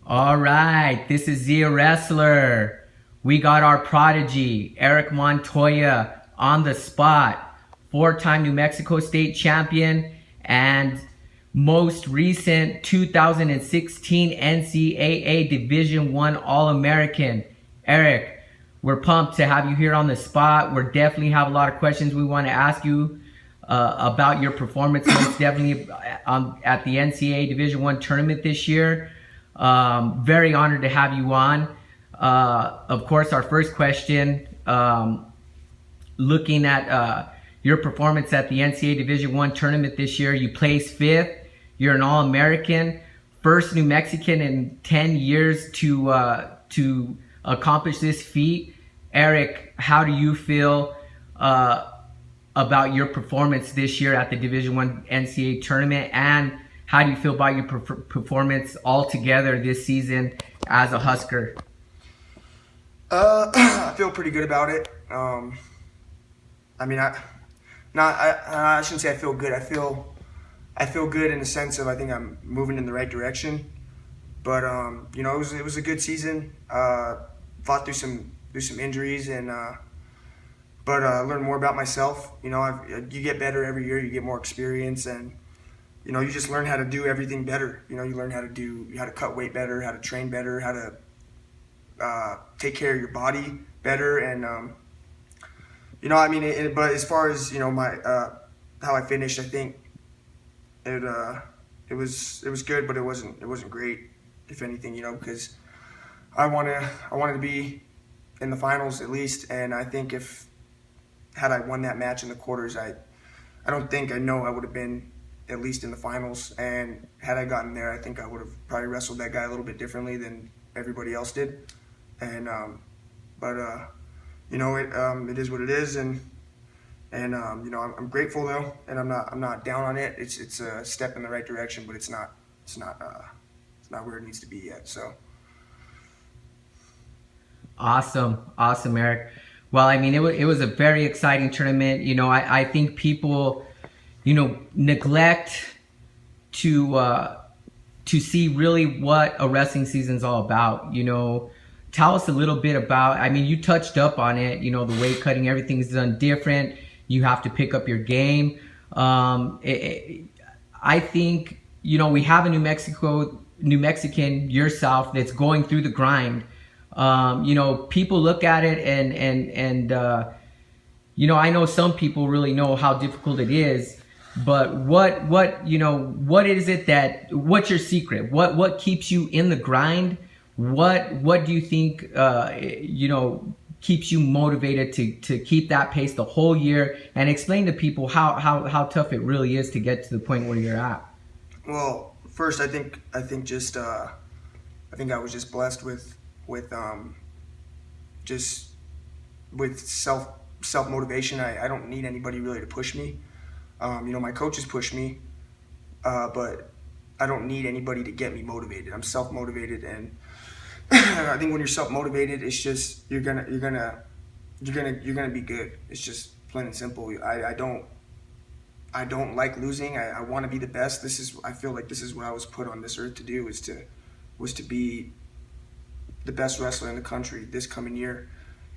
All right, this is ZiaWrestler. We got our prodigy, Eric Montoya, on the spot. Four-time New Mexico State champion and most recent 2016 NCAA Division I All-American. Eric, we're pumped to have you here on the spot. We definitely have a lot of questions we want to ask you about your performance, most definitely at the NCAA Division I tournament this year. Very honored to have you on. Of course, our first question, looking at your performance at the NCAA Division I tournament this year, you placed fifth. You're an All-American, first New Mexican in 10 years to accomplish this feat. Eric, how do you feel about your performance this year at the Division I NCAA tournament, and how do you feel about your performance altogether this season as a Husker? I feel pretty good about it. I shouldn't say I feel good. I feel good in the sense of I think I'm moving in the right direction. But it was a good season. Fought through some injuries but learned more about myself. You get better every year. You get more experience, and you just learn how to do everything better. You learn how to cut weight better, how to train better, how to take care of your body better, and but as far as my how I finished, I think it was good, but it wasn't great, if anything, because I wanted to be in the finals at least, and I think had I won that match in the quarters, I know I would have been at least in the finals, and had I gotten there, I think I would have probably wrestled that guy a little bit differently than everybody else did, and it is what it is, and I'm grateful though, and I'm not down on it. It's a step in the right direction, but it's not where it needs to be yet. So awesome, Eric. Well, it was a very exciting tournament. I think people, neglect to see really what a wrestling season's all about. Tell us a little bit about, you touched up on it, the weight cutting, everything's done different. You have to pick up your game. I think, we have a New Mexican, yourself, that's going through the grind. People look at it and I know some people really know how difficult it is, but what is it what's your secret? What keeps you in the grind? What do you think, keeps you motivated to keep that pace the whole year, and explain to people how tough it really is to get to the point where you're at? Well, first, I think I was just blessed with self motivation. I don't need anybody really to push me. My coaches push me, but I don't need anybody to get me motivated. I'm self motivated, and I think when you're self motivated, it's just you're gonna be good. It's just plain and simple. I don't like losing. I want to be the best. I feel like this is what I was put on this earth to do, was to be the best wrestler in the country this coming year,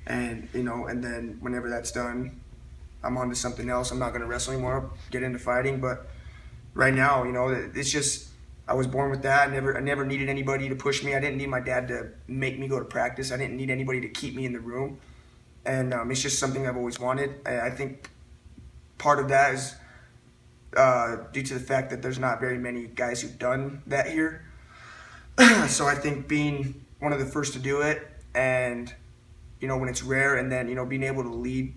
and and then whenever that's done, I'm on to something else. I'm not going to wrestle anymore, get into fighting, but right now, it's just, I was born with that. I never needed anybody to push me. I didn't need my dad to make me go to practice. I didn't need anybody to keep me in the room, and it's just something I've always wanted. I think part of that is due to the fact that there's not very many guys who've done that here. So I think being one of the first to do it, and when it's rare, and then being able to lead,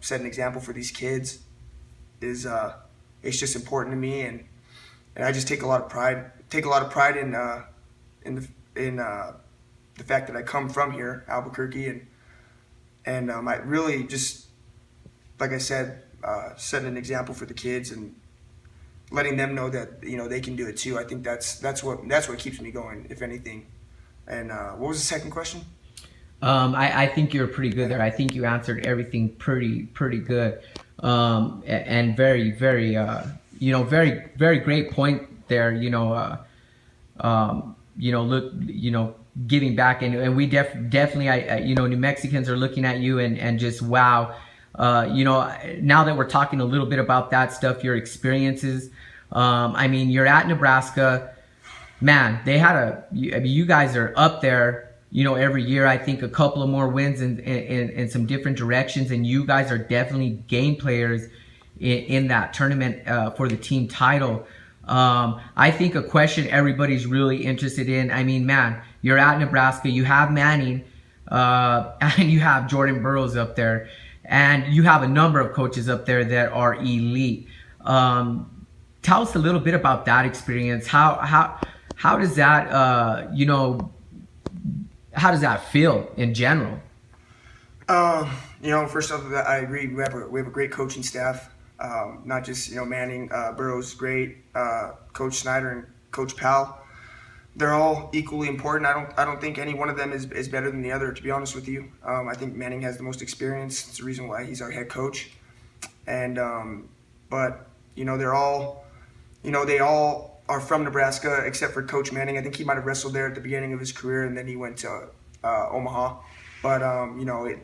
set an example for these kids is it's just important to me, and I just take a lot of pride in the fact that I come from here, Albuquerque, and I really just, like I said, set an example for the kids and letting them know that they can do it too. I think that's what keeps me going, if anything. And what was the second question? I think you're pretty good there. I think you answered everything pretty good, and very, very, very, very great point there. giving back, and we definitely, New Mexicans are looking at you and just wow. Now that we're talking a little bit about that stuff, your experiences, you're at Nebraska, man, you guys are up there, every year. I think a couple of more wins in some different directions, and you guys are definitely game players in that tournament for the team title. I think a question everybody's really interested in, man, you're at Nebraska, you have Manning, and you have Jordan Burroughs up there, and you have a number of coaches up there that are elite. Tell us a little bit about that experience. How does that, how does that feel in general? First off, I agree. We have a great coaching staff. Not just Manning, Burroughs, great. Coach Snyder and Coach Powell. They're all equally important. I don't think any one of them is better than the other, to be honest with you. I think Manning has the most experience. It's the reason why he's our head coach. And but they're all they all are from Nebraska except for Coach Manning. I think he might have wrestled there at the beginning of his career, and then he went to Omaha. But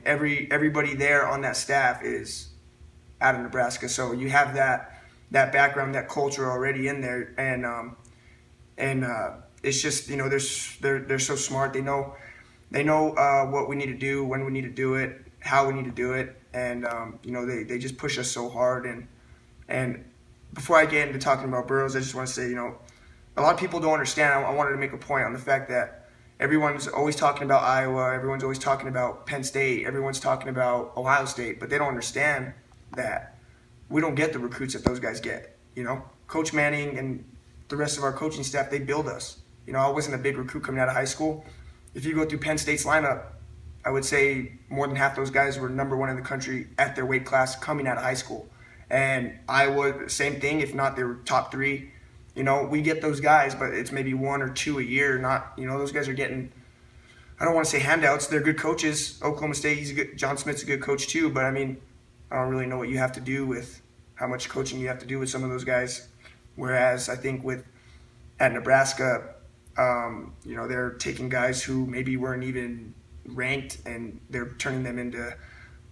everybody there on that staff is out of Nebraska, so you have that background, that culture already in there, and it's just they're so smart. They know what we need to do, when we need to do it, how we need to do it, and they just push us so hard. And before I get into talking about Burroughs, I just want to say a lot of people don't understand. I wanted to make a point on the fact that everyone's always talking about Iowa, everyone's always talking about Penn State, everyone's talking about Ohio State, but they don't understand that we don't get the recruits that those guys get. Coach Manning and the rest of our coaching staff, they build us. I wasn't a big recruit coming out of high school. If you go through Penn State's lineup, I would say more than half those guys were number one in the country at their weight class coming out of high school. And Iowa, same thing, if not they were top three. We get those guys, but it's maybe one or two a year. Not, those guys are getting, I don't want to say handouts. They're good coaches. Oklahoma State, John Smith's a good coach too, but I don't really know what you have to do with how much coaching you have to do with some of those guys. Whereas I think at Nebraska, they're taking guys who maybe weren't even ranked, and they're turning them into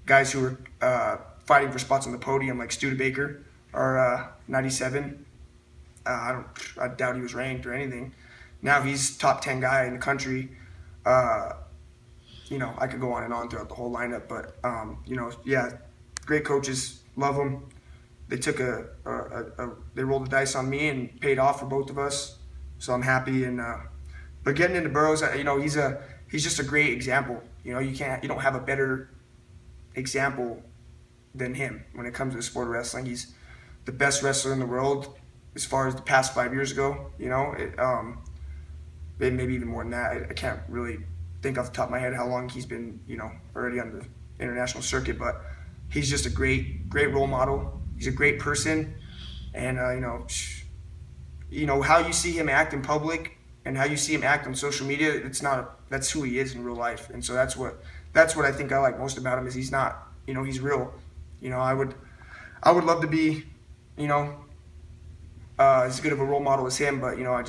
guys who are fighting for spots on the podium, like Studebaker, or 97. I doubt he was ranked or anything. Now he's top 10 guy in the country. I could go on and on throughout the whole lineup, but great coaches, love them. They took they rolled the dice on me and paid off for both of us, so I'm happy. And but getting into Burroughs, he's just a great example. You don't have a better example than him when it comes to the sport of wrestling. He's the best wrestler in the world as far as the past 5 years ago. Maybe even more than that. I can't really think off the top of my head how long he's been already on the international circuit, but he's just a great role model. He's a great person, and how you see him act in public and how you see him act on social media, that's who he is in real life. And so that's what I think I like most about him, is he's not, he's real. I would love to be, as good of a role model as him, but I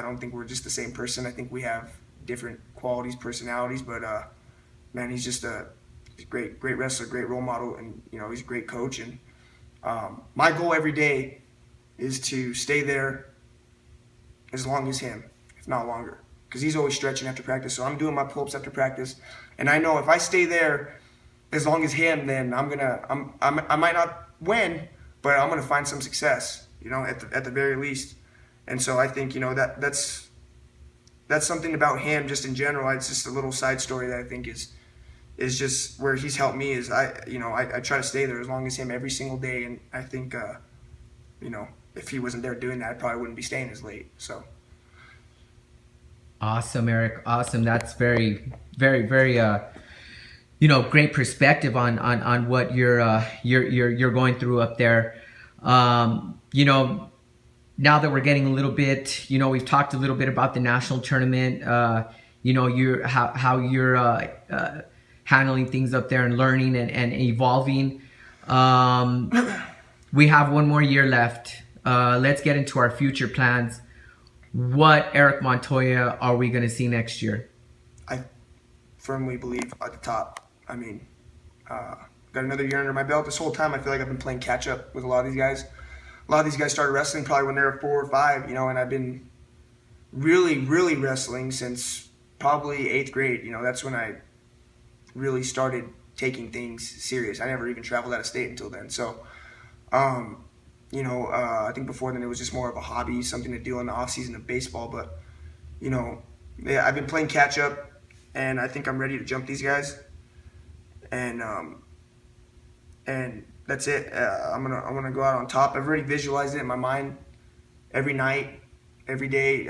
don't think we're just the same person. I think we have different qualities, personalities, but man, he's just a great wrestler, great role model, and he's a great coach. And my goal every day is to stay there as long as him, if not longer, because he's always stretching after practice. So I'm doing my pull-ups after practice, and I know if I stay there as long as him, then I might not win, but I'm gonna find some success, at the very least. And so I think that's something about him just in general. It's just a little side story that I think is just where he's helped me. Is I try to stay there as long as him every single day, and I think if he wasn't there doing that, I probably wouldn't be staying as late. So awesome, Eric. Awesome. That's very, very, very great perspective on what you're going through up there. Now that we're getting a little bit, we've talked a little bit about the national tournament. How you're handling things up there and learning and evolving. We have one more year left. Let's get into our future plans. What Eric Montoya are we going to see next year? I firmly believe at the top. I mean, got another year under my belt. This whole time, I feel like I've been playing catch up with a lot of these guys. A lot of these guys started wrestling probably when they were 4 or 5, you know, and I've been really wrestling since probably 8th grade. You know, that's when I really started taking things serious. I never even traveled out of state until then. So, you know, I think before then it was just more of a hobby, something to do in the off season of baseball. But, you know, yeah, I've been playing catch up, and I think I'm ready to jump these guys. And that's it. I'm gonna go out on top. I've already visualized it in my mind every night, every day.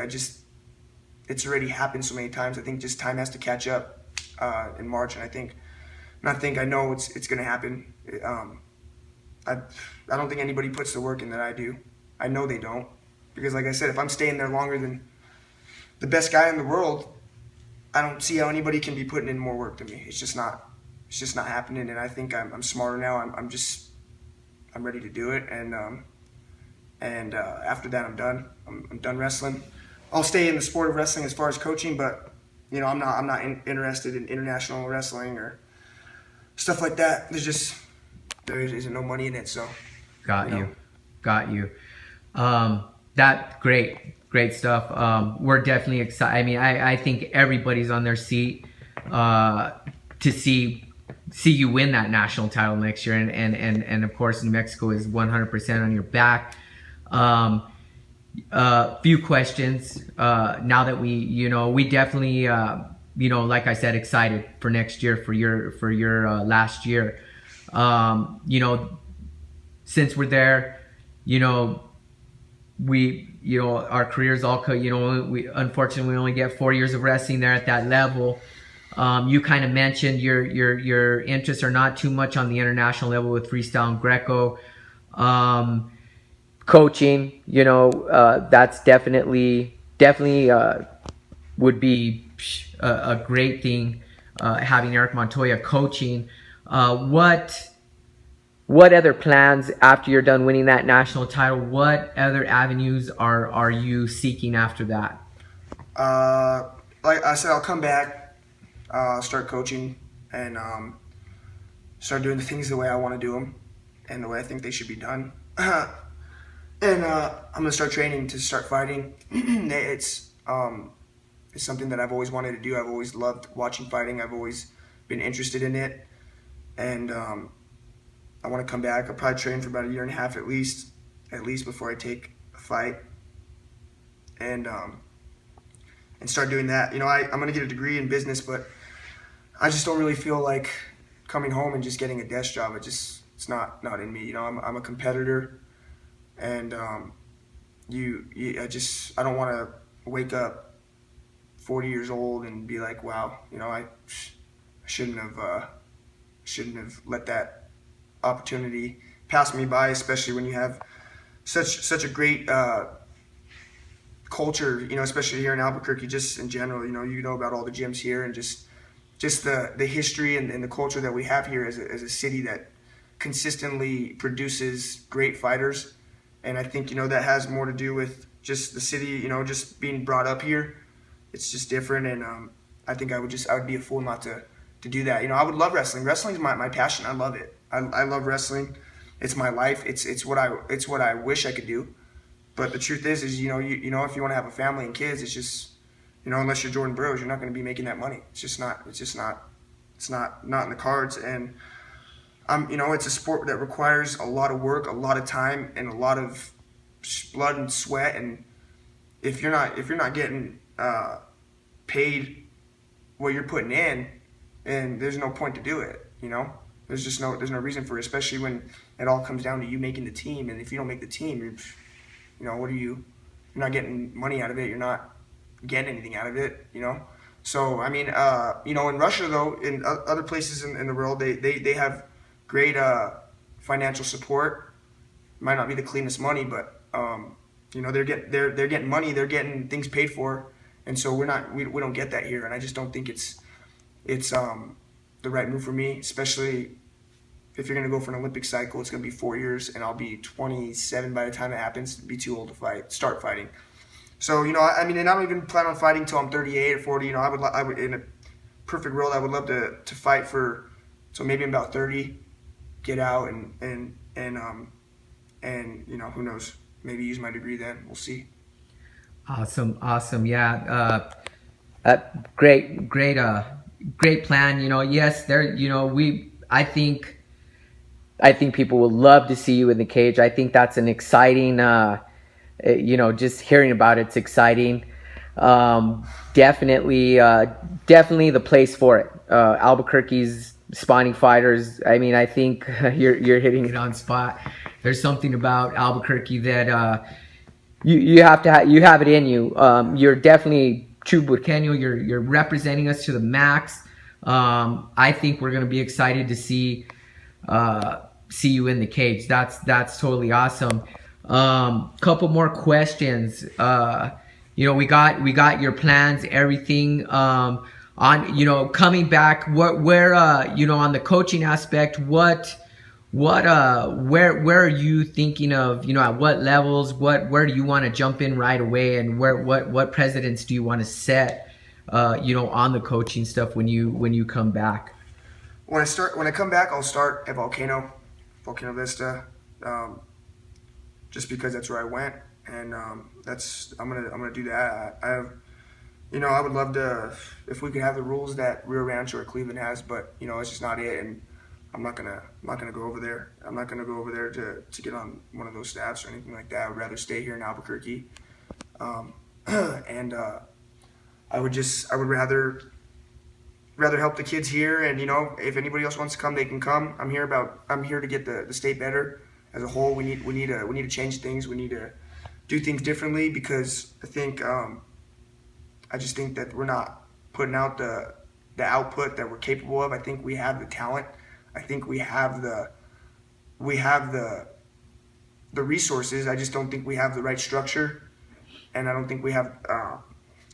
It's already happened so many times. I think just time has to catch up in March, and I know it's gonna happen. I don't think anybody puts the work in that I do. I know they don't, because like I said, if I'm staying there longer than the best guy in the world, I don't see how anybody can be putting in more work than me. It's just not happening. And I think I'm smarter now. I'm ready to do it. And after that, I'm done. I'm done wrestling. I'll stay in the sport of wrestling as far as coaching, but you know, I'm not interested in international wrestling or stuff like that. There isn't no money in it. So Got you. That great stuff. We're definitely excited. I mean, I think everybody's on their seat to see you win that national title next year, and of course New Mexico is 100% on your back. Few questions now that we definitely like I said, excited for next year, for your last year. Since we're there, our careers all we unfortunately only get 4 years of wrestling there at that level. You kind of mentioned your interests are not too much on the international level with freestyle and Greco. Coaching, that's definitely would be a great thing, having Eric Montoya coaching. What other plans after you're done winning that national title? What other avenues are you seeking after that? Like I said, I'll come back, start coaching, and start doing the things the way I want to do them and the way I think they should be done. And I'm gonna start training to start fighting. It's something that I've always wanted to do. I've always loved watching fighting. I've always been interested in it, and I want to come back. I'll probably train for about 1.5 years at least before I take a fight, and start doing that. I'm gonna get a degree in business, but I just don't really feel like coming home and just getting a desk job. It's not in me. I'm a competitor. And I don't want to wake up 40 years old and be like, wow, I shouldn't have let that opportunity pass me by, especially when you have such a great culture, especially here in Albuquerque, just in general. You know about all the gyms here, and just the history and the culture that we have here as a city that consistently produces great fighters. And I think, that has more to do with just the city, just being brought up here. It's just different. And I think I would be a fool not to do that. I would love wrestling. Wrestling is my passion. I love it. I love wrestling. It's my life. It's what I wish I could do. But the truth is if you want to have a family and kids, it's just, unless you're Jordan Burroughs, you're not going to be making that money. It's not in the cards. And it's a sport that requires a lot of work, a lot of time, and a lot of blood and sweat. And if you're not getting paid what you're putting in, and there's no point to do it. There's no reason for it, especially when it all comes down to you making the team. And if you don't make the team, you're not getting money out of it. You're not getting anything out of it. So in Russia though, in other places in the world, they have great financial support. Might not be the cleanest money, but they're getting money, they're getting things paid for, and so we don't get that here. And I just don't think it's the right move for me, especially if you're gonna go for an Olympic cycle. It's gonna be 4 years, and I'll be 27 by the time it happens. Be too old to start fighting. So, you know, I mean, and I don't even plan on fighting till I'm 38 or 40. You know, I would in a perfect world, I would love to fight for, so maybe I'm about 30, get out and you know, who knows, maybe use my degree then. We'll see. Awesome. Yeah. Great plan. You know, yes, there. You know, I think people will love to see you in the cage. I think that's an exciting. You know, just hearing about it's exciting. Definitely the place for it. Albuquerque's spawning fighters. I mean, I think you're hitting it on spot. There's something about Albuquerque that you have it in you. You're definitely true Burqueño. You're representing us to the max. I think we're gonna be excited to see you in the cage. That's totally awesome. Couple more questions. You know, we got your plans, everything. On, you know, coming back, where you know, on the coaching aspect, where are you thinking of, you know, at what levels, where do you want to jump in right away, and what precedents do you want to set, you know, on the coaching stuff when you come back? When I come back, I'll start at Volcano Vista, just because that's where I went, and I'm gonna do that. You know, I would love to, if we could have the rules that Rio Rancho or Cleveland has, but you know, it's just not it, and I'm not gonna go over there. I'm not gonna go over there to get on one of those staffs or anything like that. I would rather stay here in Albuquerque, and I would rather help the kids here. And you know, if anybody else wants to come, they can come. I'm here to get the state better as a whole. We need to change things. We need to do things differently, because I just think that we're not putting out the output that we're capable of. I think we have the talent. I think we have the resources. I just don't think we have the right structure, and I don't think we have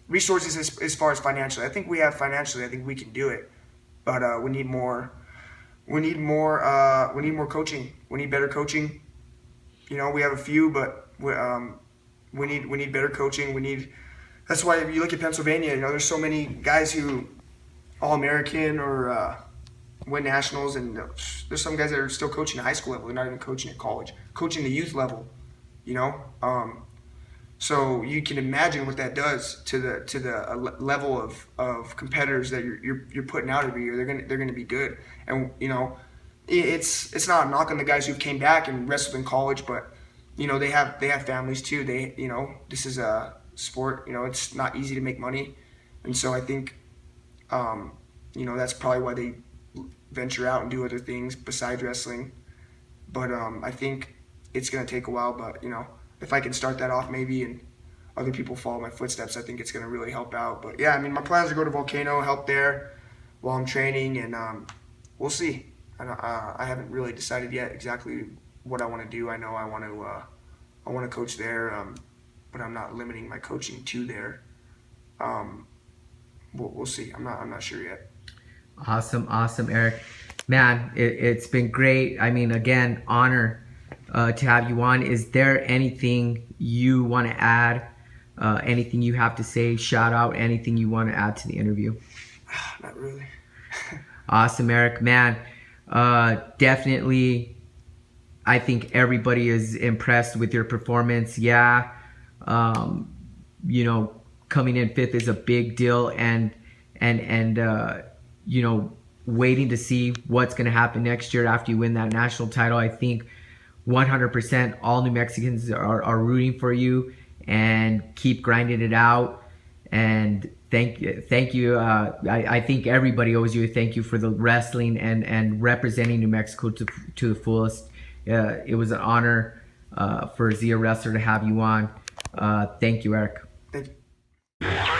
resources as far as financially. I think we have financially. I think we can do it, but we need more. We need more coaching. We need better coaching. You know, we have a few, but we need better coaching. That's why if you look at Pennsylvania, you know, there's so many guys who All-American or win nationals, and there's some guys that are still coaching at high school level. They're not even coaching at college, coaching the youth level, you know. So you can imagine what that does to the level of competitors that you're putting out every year. They're gonna be good, and you know, it's not a knock on the guys who came back and wrestled in college, but you know, they have families too. You know, this is a sport. You know, it's not easy to make money, and so I think you know, that's probably why they venture out and do other things besides wrestling. But I think it's gonna take a while. But you know, if I can start that off maybe, and other people follow my footsteps, I think it's gonna really help out. But yeah, I mean, my plans are to go to Volcano, help there while I'm training, and we'll see. I haven't really decided yet exactly what I want to do. I know I want to coach there, but I'm not limiting my coaching to there. We'll see. I'm not sure yet. Awesome, Eric. Man, it's been great. I mean, again, honor to have you on. Is there anything you want to add? Anything you have to say? Shout out anything you want to add to the interview? Not really. Awesome, Eric. Man, definitely. I think everybody is impressed with your performance. Yeah, you know, coming in 5th is a big deal, and you know, waiting to see what's going to happen next year after you win that national title. I think 100% all New Mexicans are rooting for you, and keep grinding it out. And thank you. I think everybody owes you a thank you for the wrestling and representing New Mexico to the fullest. It was an honor for ZiaWrestler to have you on. Thank you, Eric. Thank you.